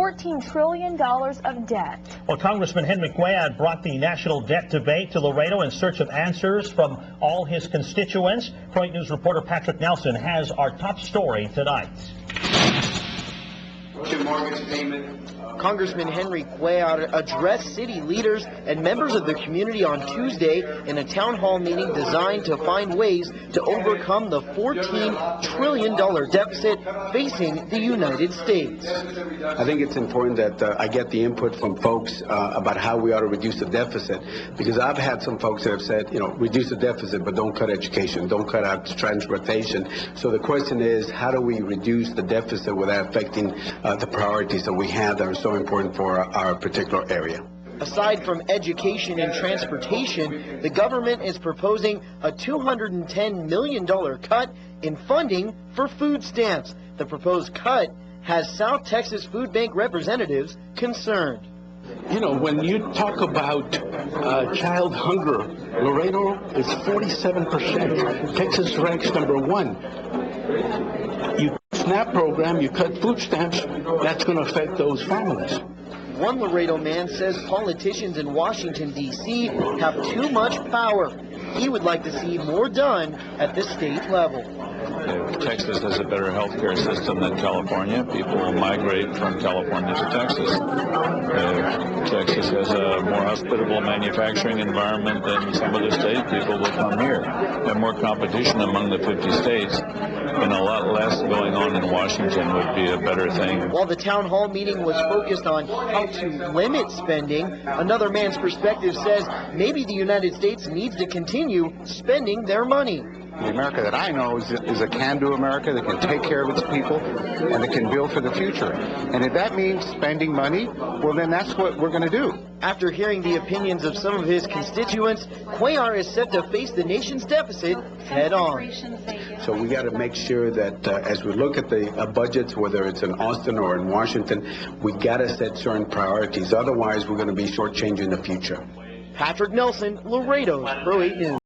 $14 trillion of debt. Well, Congressman Henry Cuellar brought the national debt debate to Laredo in search of answers from all his constituents. Pro8 News reporter Patrick Nelson has our top story tonight. Mortgage payment. Congressman Henry Cuellar addressed city leaders and members of the community on Tuesday in a town hall meeting designed to find ways to overcome the $14 trillion deficit facing the United States. I think it's important that I get the input from folks about how we ought to reduce the deficit, because I've had some folks that have said, reduce the deficit, but don't cut education, don't cut out transportation. So the question is, how do we reduce the deficit without affecting the priorities that we have that are so important for our particular area? Aside from education and transportation, the government is proposing a $210 million cut in funding for food stamps. The proposed cut has South Texas Food Bank representatives concerned. When you talk about child hunger, Laredo is 47%. Texas ranks #1. You SNAP program, you cut food stamps, that's going to affect those families. One Laredo man says politicians in Washington, D.C. have too much power. He would like to see more done at the state level. Texas has a better health care system than California. People will migrate from California to Texas. Texas has a more hospitable manufacturing environment than some other states. People will come here. Have more competition among the 50 states, and a lot less going on in Washington would be a better thing. While the town hall meeting was focused on how to limit spending, another man's perspective says maybe the United States needs to continue spending their money. The America that I know is a can-do America that can take care of its people and that can build for the future. And if that means spending money, well, then that's what we're going to do. After hearing the opinions of some of his constituents, Cuellar is set to face the nation's deficit head-on. So we got to make sure that as we look at the budgets, whether it's in Austin or in Washington, we got to set certain priorities. Otherwise, we're going to be shortchanging the future. Patrick Nelson, Laredo's Pro8 News.